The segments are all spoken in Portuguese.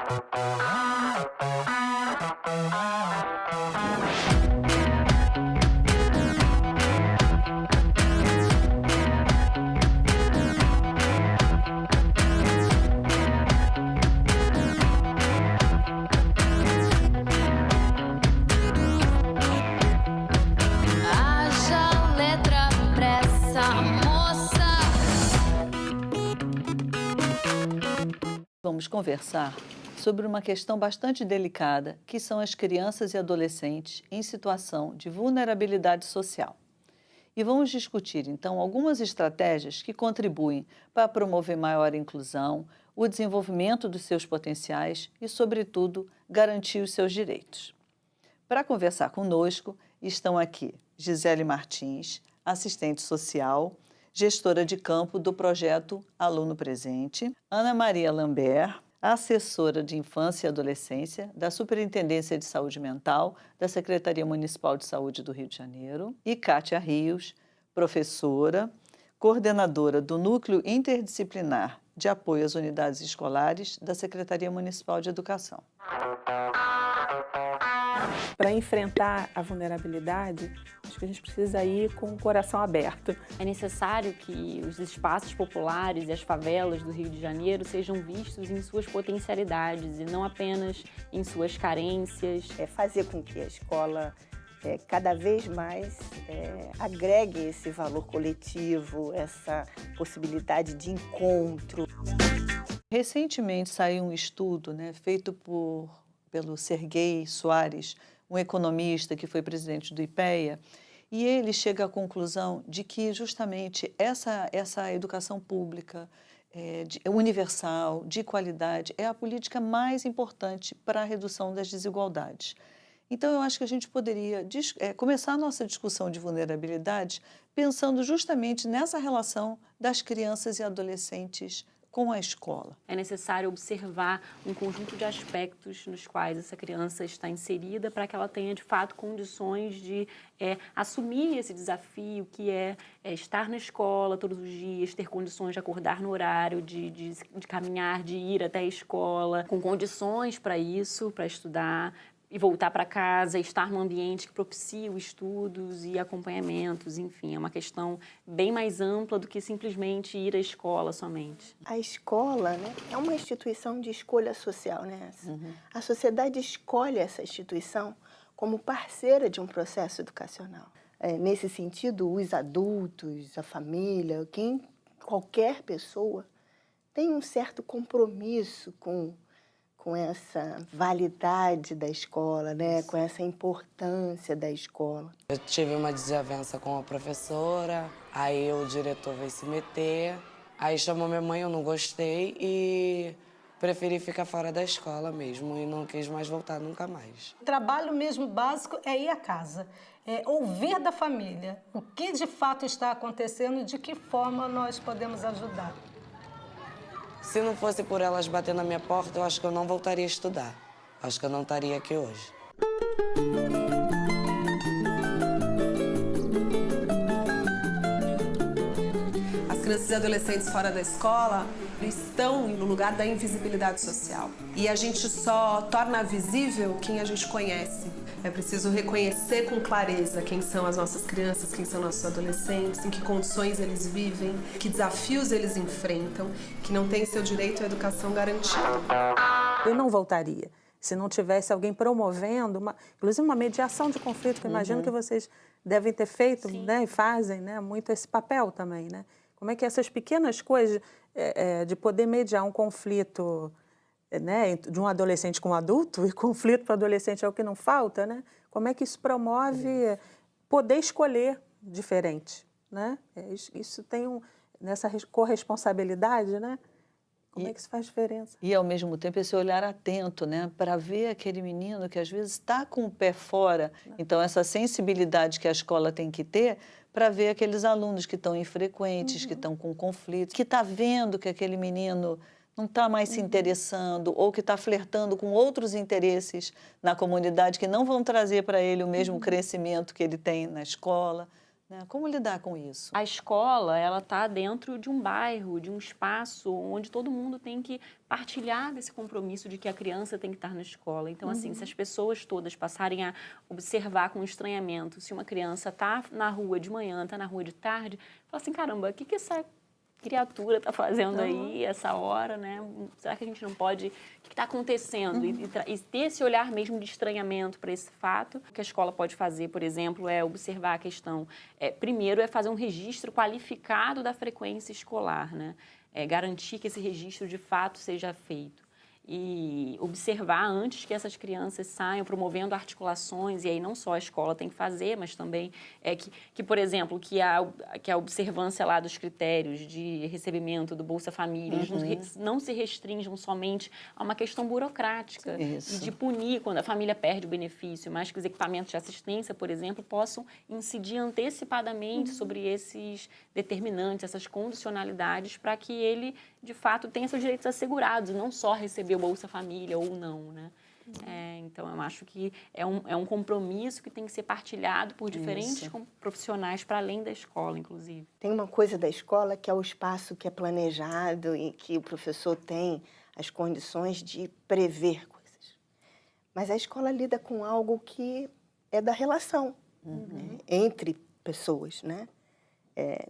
Haja letra pra essa moça. Vamos conversar sobre uma questão bastante delicada, que são as crianças e adolescentes em situação de vulnerabilidade social. E vamos discutir, então, algumas estratégias que contribuem para promover maior inclusão, o desenvolvimento dos seus potenciais e, sobretudo, garantir os seus direitos. Para conversar conosco, estão aqui Gisele Martins, assistente social, gestora de campo do projeto Aluno Presente, Ana Maria Lambert, assessora de Infância e Adolescência da Superintendência de Saúde Mental da Secretaria Municipal de Saúde do Rio de Janeiro, e Kátia Rios, professora, coordenadora do Núcleo Interdisciplinar de Apoio às Unidades Escolares da Secretaria Municipal de Educação. Para enfrentar a vulnerabilidade, acho que a gente precisa ir com o coração aberto. É necessário que os espaços populares e as favelas do Rio de Janeiro sejam vistos em suas potencialidades e não apenas em suas carências. Fazer com que a escola cada vez mais agregue esse valor coletivo, essa possibilidade de encontro. Recentemente saiu um estudo, feito pelo Serguei Soares, um economista que foi presidente do IPEA, e ele chega à conclusão de que justamente essa educação pública universal, de qualidade, é a política mais importante para a redução das desigualdades. Então, eu acho que a gente poderia começar a nossa discussão de vulnerabilidade pensando justamente nessa relação das crianças e adolescentes com a escola. É necessário observar um conjunto de aspectos nos quais essa criança está inserida para que ela tenha, de fato, condições de assumir esse desafio que é estar na escola todos os dias, ter condições de acordar no horário, de caminhar, de ir até a escola, com condições para isso, para estudar, e voltar para casa, estar num ambiente que propicie estudos e acompanhamentos, enfim, é uma questão bem mais ampla do que simplesmente ir à escola somente. A escola, é uma instituição de escolha social, A sociedade escolhe essa instituição como parceira de um processo educacional. Nesse sentido, os adultos, a família, qualquer pessoa tem um certo compromisso com essa validade da escola, com essa importância da escola. Eu tive uma desavença com a professora, aí o diretor veio se meter, aí chamou minha mãe, eu não gostei e preferi ficar fora da escola mesmo e não quis mais voltar nunca mais. O trabalho mesmo básico é ir à casa, é ouvir da família o que de fato está acontecendo e de que forma nós podemos ajudar. Se não fosse por elas bater na minha porta, eu acho que eu não voltaria a estudar. Acho que eu não estaria aqui hoje. As crianças e adolescentes fora da escola estão no lugar da invisibilidade social. E a gente só torna visível quem a gente conhece. É preciso reconhecer com clareza quem são as nossas crianças, quem são nossos adolescentes, em que condições eles vivem, que desafios eles enfrentam, que não têm seu direito à educação garantido. Eu não voltaria se não tivesse alguém promovendo, inclusive uma mediação de conflito, que eu imagino que vocês devem ter feito, e fazem muito esse papel também, Como é que essas pequenas coisas de poder mediar um conflito de um adolescente com um adulto, e conflito para adolescente é o que não falta, Como é que isso promove poder escolher diferente, Isso tem nessa corresponsabilidade, Como é que isso faz diferença? E, ao mesmo tempo, esse olhar atento, para ver aquele menino que, às vezes, está com o pé fora. Então, essa sensibilidade que a escola tem que ter para ver aqueles alunos que estão infrequentes, que estão com conflitos, que está vendo que aquele menino não está mais se interessando ou que está flertando com outros interesses na comunidade que não vão trazer para ele o mesmo crescimento que ele tem na escola. né? Como lidar com isso? A escola, ela está dentro de um bairro, de um espaço onde todo mundo tem que partilhar desse compromisso de que a criança tem que estar na escola. Então, assim, se as pessoas todas passarem a observar com estranhamento se uma criança está na rua de manhã, está na rua de tarde, fala assim, caramba, o que essa criatura está fazendo aí essa hora, né? Será que a gente não pode... O que está acontecendo? E ter esse olhar mesmo de estranhamento para esse fato. O que a escola pode fazer, por exemplo, é observar a questão... primeiro, é fazer um registro qualificado da frequência escolar, né? Garantir que esse registro, de fato, seja feito. E observar antes que essas crianças saiam, promovendo articulações, e aí não só a escola tem que fazer, mas também por exemplo, que a observância lá dos critérios de recebimento do Bolsa Família não se restringam somente a uma questão burocrática e de punir quando a família perde o benefício, mas que os equipamentos de assistência, por exemplo, possam incidir antecipadamente sobre esses determinantes, essas condicionalidades, para que ele, de fato, tenha seus direitos assegurados, e não só receber o Bolsa Família ou não, né? Então, eu acho que é um compromisso que tem que ser partilhado por diferentes profissionais para além da escola, inclusive. Tem uma coisa da escola que é o espaço que é planejado e que o professor tem as condições de prever coisas. Mas a escola lida com algo que é da relação né? Entre pessoas, né?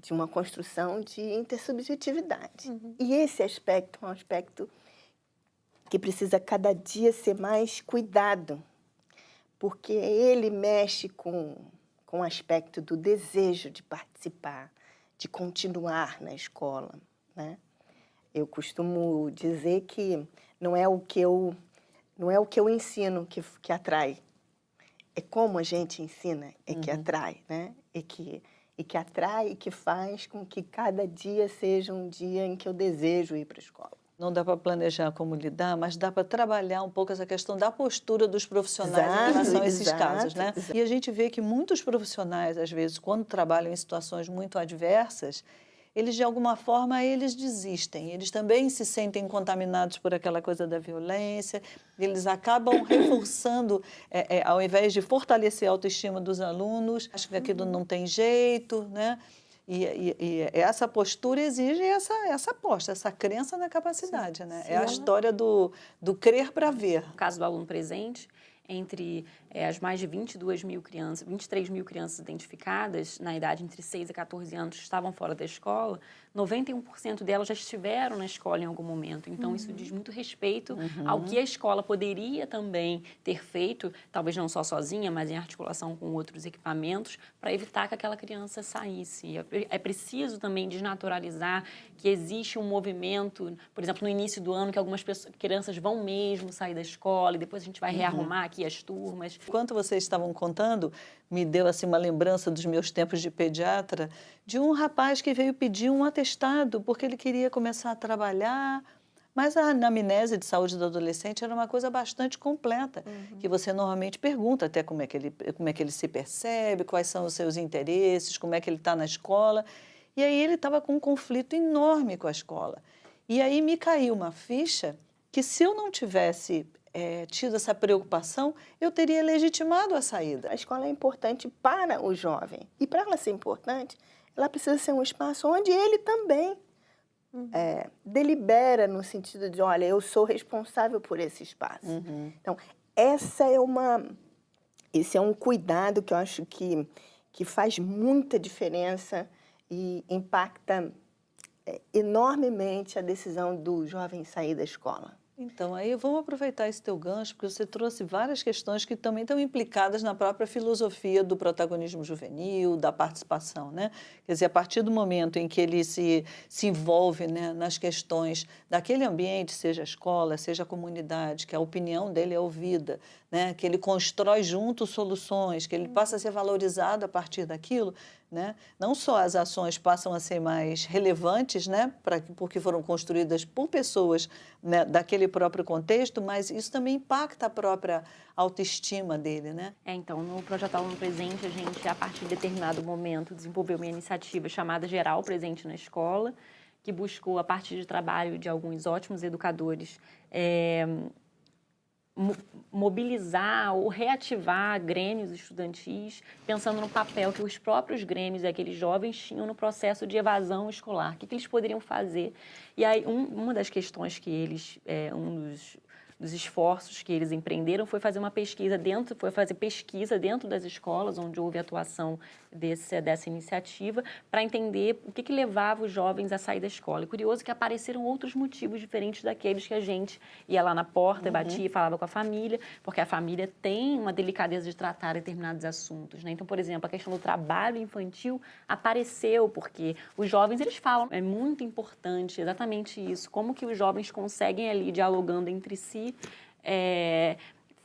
De uma construção de intersubjetividade. E esse aspecto é um aspecto que precisa cada dia ser mais cuidado, porque ele mexe com o aspecto do desejo de participar, de continuar na escola, né? Eu costumo dizer que não é o que eu ensino que atrai, é como a gente ensina que atrai, né? E que atrai e que faz com que cada dia seja um dia em que eu desejo ir para a escola. Não dá para planejar como lidar, mas dá para trabalhar um pouco essa questão da postura dos profissionais em relação a esses casos, né? E a gente vê que muitos profissionais, às vezes, quando trabalham em situações muito adversas, eles, de alguma forma, eles desistem. Eles também se sentem contaminados por aquela coisa da violência, eles acabam reforçando, ao invés de fortalecer a autoestima dos alunos, acham que aquilo não tem jeito, né? E essa postura exige essa aposta, essa crença na capacidade, né? É a história do crer para ver. No caso do aluno presente, entre as mais de 23 mil crianças identificadas na idade entre 6 e 14 anos que estavam fora da escola, 91% delas já estiveram na escola em algum momento. Então, isso diz muito respeito ao que a escola poderia também ter feito, talvez não só sozinha, mas em articulação com outros equipamentos, para evitar que aquela criança saísse. É preciso também desnaturalizar que existe um movimento, por exemplo, no início do ano, que algumas crianças vão mesmo sair da escola e depois a gente vai rearrumar aqui as turmas. Enquanto vocês estavam contando, me deu assim uma lembrança dos meus tempos de pediatra, de um rapaz que veio pedir um atestado porque ele queria começar a trabalhar, mas a anamnese de saúde do adolescente era uma coisa bastante completa, que você normalmente pergunta até como é que ele se percebe, quais são os seus interesses, como é que ele está na escola. E aí ele estava com um conflito enorme com a escola. E aí me caiu uma ficha que, se eu não tivesse tido essa preocupação, eu teria legitimado a saída. A escola é importante para o jovem. E para ela ser importante, ela precisa ser um espaço onde ele também delibera no sentido de, olha, eu sou responsável por esse espaço. Então, esse é um cuidado que eu acho que faz muita diferença e impacta enormemente a decisão do jovem sair da escola. Então, aí vamos aproveitar esse teu gancho, porque você trouxe várias questões que também estão implicadas na própria filosofia do protagonismo juvenil, da participação, né? Quer dizer, a partir do momento em que ele se envolve, né, nas questões daquele ambiente, seja a escola, seja a comunidade, que a opinião dele é ouvida, né, que ele constrói junto soluções, que ele passa a ser valorizado a partir daquilo, né? Não só as ações passam a ser mais relevantes, né, porque foram construídas por pessoas, né, daquele próprio contexto, mas isso também impacta a própria autoestima dele, né? Então, no Projeto Aluno Presente, a gente, a partir de determinado momento, desenvolveu uma iniciativa chamada Geral Presente na Escola, que buscou, a partir de trabalho de alguns ótimos educadores, mobilizar ou reativar grêmios estudantis, pensando no papel que os próprios grêmios e aqueles jovens tinham no processo de evasão escolar. O que eles poderiam fazer? E aí, uma das questões que eles, dos esforços que eles empreenderam foi fazer uma pesquisa dentro das escolas, onde houve atuação dessa iniciativa, para entender o que levava os jovens a sair da escola. E curioso que apareceram outros motivos diferentes daqueles que a gente ia lá na porta, batia e falava com a família, porque a família tem uma delicadeza de tratar determinados assuntos, né? Então, por exemplo, a questão do trabalho infantil apareceu, porque os jovens, eles falam, é muito importante exatamente isso, como que os jovens conseguem ali, dialogando entre si,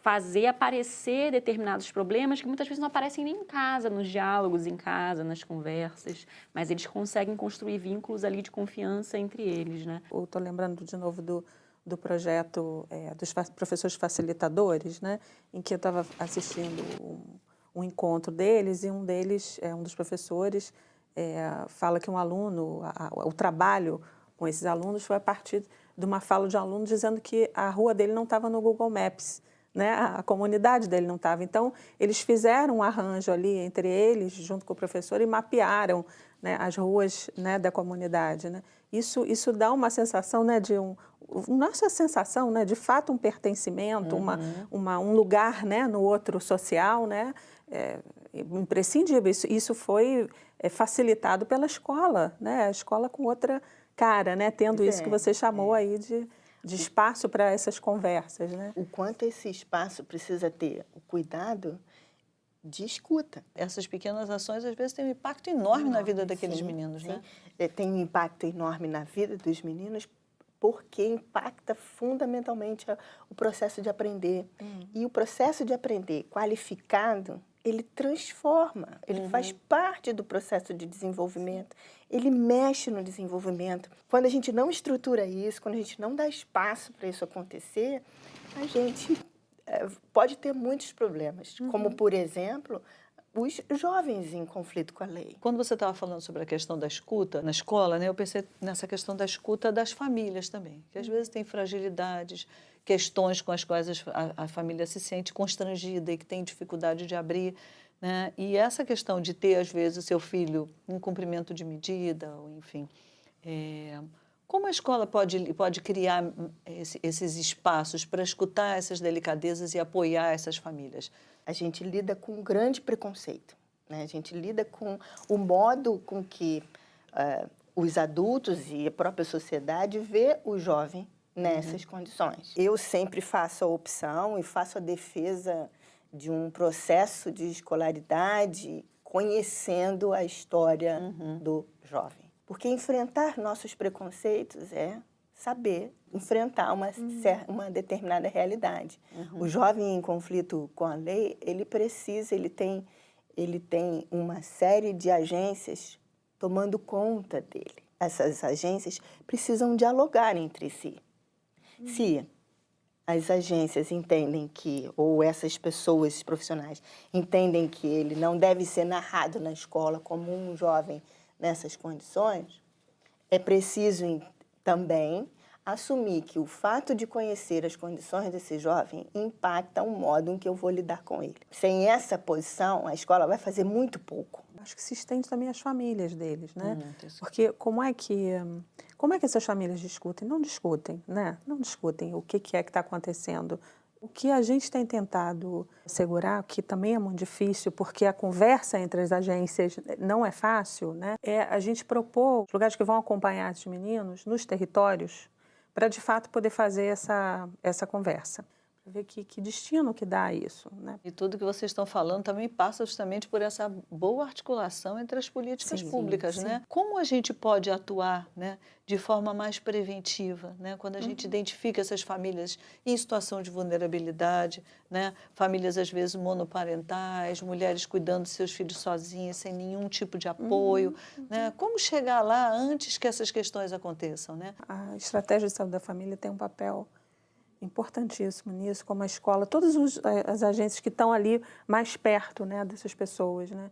fazer aparecer determinados problemas que muitas vezes não aparecem nem em casa, nos diálogos em casa, nas conversas, mas eles conseguem construir vínculos ali de confiança entre eles, né? Eu estou lembrando de novo do projeto dos professores facilitadores, né, em que eu estava assistindo um encontro deles e um deles, um dos professores, fala que um aluno, o trabalho com esses alunos foi a partir de uma fala de um aluno dizendo que a rua dele não estava no Google Maps, né? A comunidade dele não estava. Então, eles fizeram um arranjo ali entre eles, junto com o professor, e mapearam, né, as ruas, né, da comunidade, né? Isso dá uma sensação, né, nossa sensação, né, de fato um pertencimento, um lugar, né, no outro social, né, imprescindível. Isso foi facilitado pela escola, né, a escola com outra cara, né, tendo isso que você chamou aí de espaço para essas conversas, né? O quanto esse espaço precisa ter o cuidado de escuta. Essas pequenas ações, às vezes, têm um impacto enorme na vida daqueles meninos, né? Tem um impacto enorme na vida dos meninos porque impacta fundamentalmente o processo de aprender. E o processo de aprender qualificado, ele transforma, ele faz parte do processo de desenvolvimento, ele mexe no desenvolvimento. Quando a gente não estrutura isso, quando a gente não dá espaço para isso acontecer, a gente pode ter muitos problemas, como, por exemplo, os jovens em conflito com a lei. Quando você estava falando sobre a questão da escuta na escola, né, eu pensei nessa questão da escuta das famílias também, que às vezes tem fragilidades, questões com as quais a família se sente constrangida e que tem dificuldade de abrir, né? E essa questão de ter, às vezes, o seu filho em cumprimento de medida, ou enfim, como a escola pode criar esses espaços para escutar essas delicadezas e apoiar essas famílias? A gente lida com um grande preconceito, né? A gente lida com o modo com que os adultos e a própria sociedade vê o jovem nessas condições. Eu sempre faço a opção e faço a defesa de um processo de escolaridade conhecendo a história do jovem. Porque enfrentar nossos preconceitos é saber enfrentar uma determinada realidade. O jovem em conflito com a lei, ele tem uma série de agências tomando conta dele. Essas agências precisam dialogar entre si. Se as agências entendem ou essas pessoas profissionais entendem que ele não deve ser narrado na escola como um jovem nessas condições, é preciso também assumir que o fato de conhecer as condições desse jovem impacta o modo em que eu vou lidar com ele. Sem essa posição, a escola vai fazer muito pouco. Acho que se estende também às famílias deles, né? Porque como é que essas famílias discutem? Não discutem, né? Não discutem o que é que está acontecendo. O que a gente tem tentado segurar, que também é muito difícil, porque a conversa entre as agências não é fácil, né? É a gente propor lugares que vão acompanhar esses meninos nos territórios para, de fato, poder fazer essa conversa. Ver que destino que dá isso, né? E tudo que vocês estão falando também passa justamente por essa boa articulação entre as políticas públicas, né? Como a gente pode atuar, né, de forma mais preventiva, né? Quando a gente identifica essas famílias em situação de vulnerabilidade, né? Famílias, às vezes, monoparentais, mulheres cuidando de seus filhos sozinhas, sem nenhum tipo de apoio, né? Como chegar lá antes que essas questões aconteçam, né? A estratégia de saúde da família tem um papel importantíssimo nisso, como a escola, todas as agências que estão ali mais perto, né, dessas pessoas, né?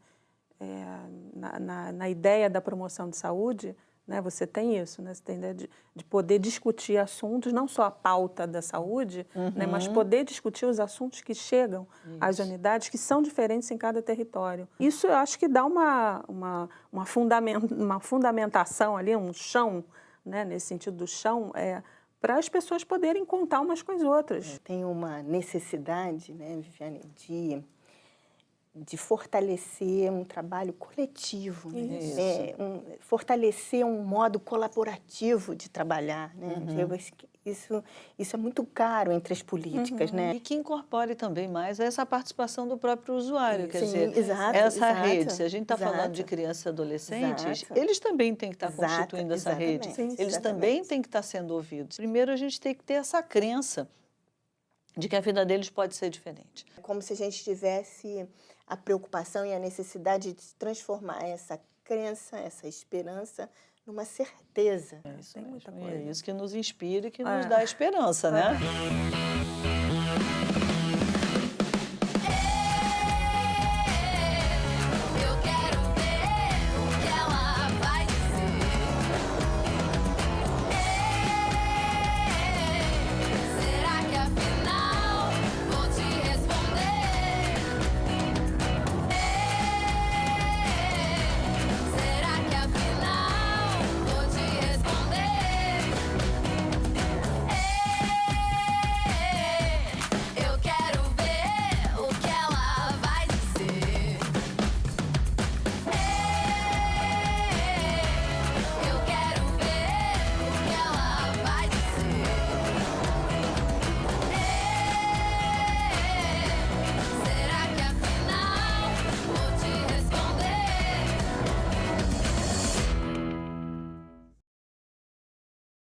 Na ideia da promoção de saúde, né? Você tem isso, né? Você tem a ideia de poder discutir assuntos, não só a pauta da saúde, né? Mas poder discutir os assuntos que chegam às unidades, que são diferentes em cada território. Isso eu acho que dá uma fundamentação ali, um chão, né? Nesse sentido do chão, para as pessoas poderem contar umas com as outras. Tem uma necessidade, né, Viviane, de fortalecer um trabalho coletivo, né? Fortalecer um modo colaborativo de trabalhar, né? Isso é muito caro entre as políticas, né? E que incorpore também mais essa participação do próprio usuário, quer dizer, exato, essa exato, rede, se a gente está falando exato. de crianças e adolescentes, Exato. eles também têm que estar Exato, constituindo essa rede, exatamente. eles também têm que estar sendo ouvidos. Primeiro, a gente tem que ter essa crença de que a vida deles pode ser diferente. Como se a gente tivesse a preocupação e a necessidade de transformar essa crença, essa esperança, numa certeza. É isso que nos inspira e que nos dá esperança, né?